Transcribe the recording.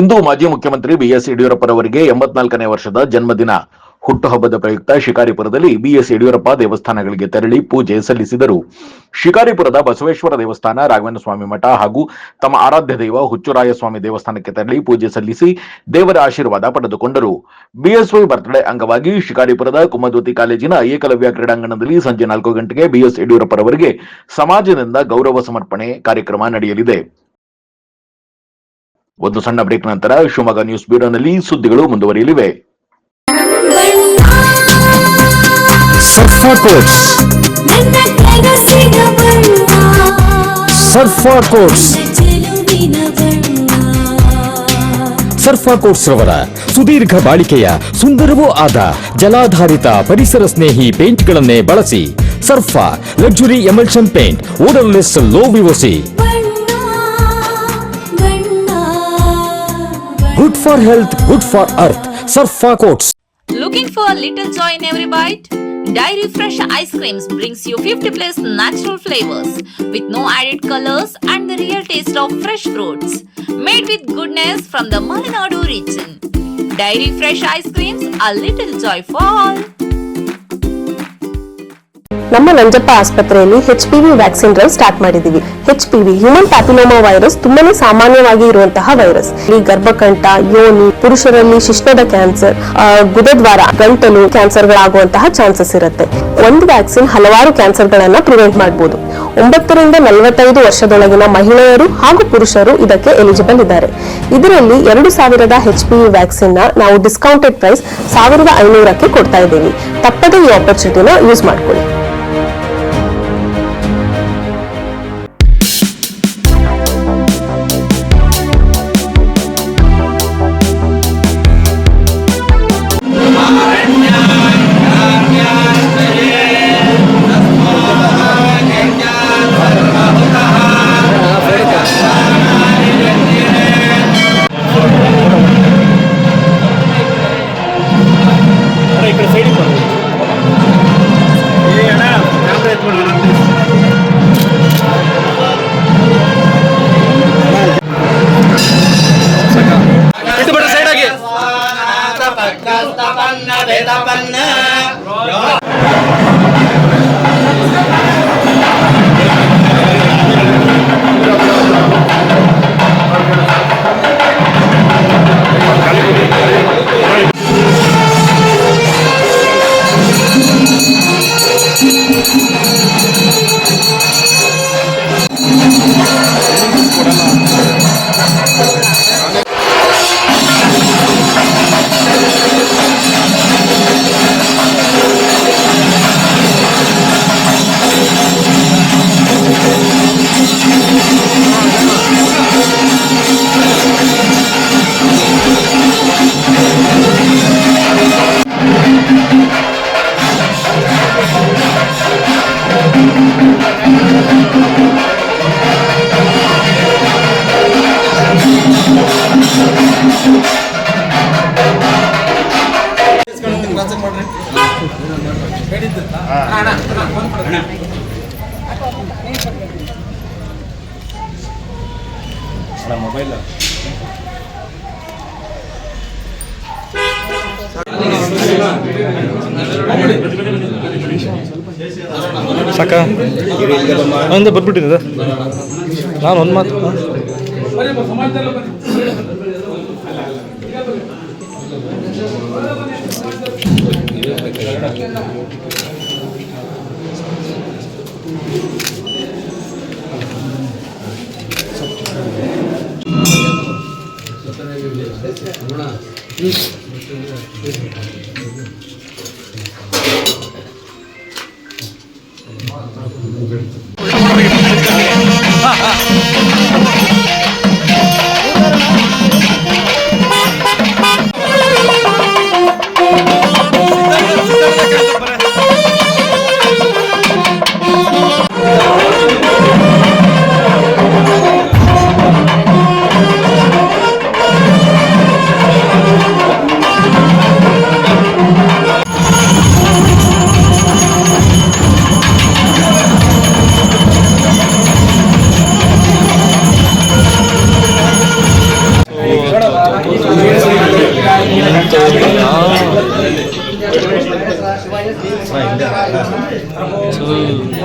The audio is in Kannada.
ಇಂದು ಮಾಜಿ ಮುಖ್ಯಮಂತ್ರಿ ಬಿಎಸ್ ಯಡಿಯೂರಪ್ಪರವರಿಗೆ 84ನೇ ವರ್ಷದ ಜನ್ಮದಿನ. ಹುಟ್ಟುಹಬ್ಬದ ಪ್ರಯುಕ್ತ ಶಿಕಾರಿಪುರದಲ್ಲಿ ಬಿಎಸ್ ಯಡಿಯೂರಪ್ಪ ದೇವಸ್ಥಾನಗಳಿಗೆ ತೆರಳಿ ಪೂಜೆ ಸಲ್ಲಿಸಿದರು. ಶಿಕಾರಿಪುರದ ಬಸವೇಶ್ವರ ದೇವಸ್ಥಾನ, ರಾಘವೇಂದ್ರ ಮಠ ಹಾಗೂ ತಮ್ಮ ಆರಾಧ್ಯ ದೈವ ಹುಚ್ಚುರಾಯಸ್ವಾಮಿ ದೇವಸ್ಥಾನಕ್ಕೆ ತೆರಳಿ ಪೂಜೆ ಸಲ್ಲಿಸಿ ದೇವರ ಆಶೀರ್ವಾದ ಪಡೆದುಕೊಂಡರು. ಬಿಎಸ್ವೈ ಬರ್ತ್ಡೇ ಅಂಗವಾಗಿ ಶಿಕಾರಿಪುರದ ಕುಮದ್ವತಿ ಕಾಲೇಜಿನ ಏಕಲವ್ಯ ಕ್ರೀಡಾಂಗಣದಲ್ಲಿ ಸಂಜೆ 4 ಗಂಟೆಗೆ ಬಿಎಸ್ ಯಡಿಯೂರಪ್ಪರವರಿಗೆ ಸಮಾಜದಿಂದ ಗೌರವ ಸಮರ್ಪಣೆ ಕಾರ್ಯಕ್ರಮ ನಡೆಯಲಿದೆ. ಒಂದು ಸಣ್ಣ ಬ್ರೇಕ್ ನಂತರ ಶಿವಮೊಗ್ಗ ನ್ಯೂಸ್ ಬ್ಯೂರೋನಲ್ಲಿ ಸುದ್ದಿಗಳು ಮುಂದುವರಿಯಲಿವೆ. ಸರ್ಫಾ ಕೋಟ್ಸ್, ಸರ್ಫಾ ಕೋಟ್ಸ್, ಸರ್ಫಾ ಕೋಟ್ಸ್ ರವರ ಸುದೀರ್ಘ ಬಾಳಿಕೆಯ ಸುಂದರವೂ ಆದ ಜಲಾಧಾರಿತ ಪರಿಸರ ಸ್ನೇಹಿ ಪೇಂಟ್ಗಳನ್ನೇ ಬಳಸಿ. Surfa luxury emulsion paint, odourless, low VOC, good for health, good for earth. Surfa Coats. Looking for a little joy in every bite? Dairy Fresh Ice Creams brings you 50+ natural flavors with no added colors and the real taste of fresh fruits. Made with goodness from the Malenadu region. Dairy Fresh Ice Creams, a little joy for all. ನಮ್ಮ ನಂಜಪ್ಪ ಆಸ್ಪತ್ರೆಯಲ್ಲಿ HPV ವ್ಯಾಕ್ಸಿನ್ ಡ್ರೈವ್ ಸ್ಟಾರ್ಟ್ ಮಾಡಿದೀವಿ. HPV ಹ್ಯೂಮನ್ ಪ್ಯಾಪಿಲೋಮಾ ವೈರಸ್ ತುಂಬಾನೇ ಸಾಮಾನ್ಯವಾಗಿ ಇರುವಂತಹ ವೈರಸ್. ಈ ಗರ್ಭಕಂಠ, ಯೋನಿ, ಪುರುಷರಲ್ಲಿ ಶಿಶ್ನದ ಕ್ಯಾನ್ಸರ್, ಗುದದ್ವಾರ, ಗಂಟಲು ಕ್ಯಾನ್ಸರ್ಗಳಾಗುವಂತಹ ಚಾನ್ಸಸ್ ಇರುತ್ತೆ. ಒಂದು ವ್ಯಾಕ್ಸಿನ್ ಹಲವಾರು ಕ್ಯಾನ್ಸರ್ಗಳನ್ನ ಪ್ರಿವೆಂಟ್ ಮಾಡಬಹುದು. 9 ರಿಂದ 45 ವರ್ಷದೊಳಗಿನ ಮಹಿಳೆಯರು ಹಾಗೂ ಪುರುಷರು ಇದಕ್ಕೆ ಎಲಿಜಿಬಲ್ ಇದ್ದಾರೆ. ಇದರಲ್ಲಿ 2000 HPV ವ್ಯಾಕ್ಸಿನ್ ನಾವು ಡಿಸ್ಕೌಂಟೆಡ್ ಪ್ರೈಸ್ 1500ಕ್ಕೆ ಕೊಡ್ತಾ ಇದ್ದೀವಿ. ತಪ್ಪದೇ ಈ ಆಪರ್ಚುನಿಟಿನ ಯೂಸ್ ಮಾಡ್ಕೊಳ್ಳಿ. ಮೊಬೈಲ್ ಸಾಕ ಒಂದು ಬಂದ್ಬಿಟ್ಟಿದೆ. ನಾನು ಒಂದು ಮಾತು 2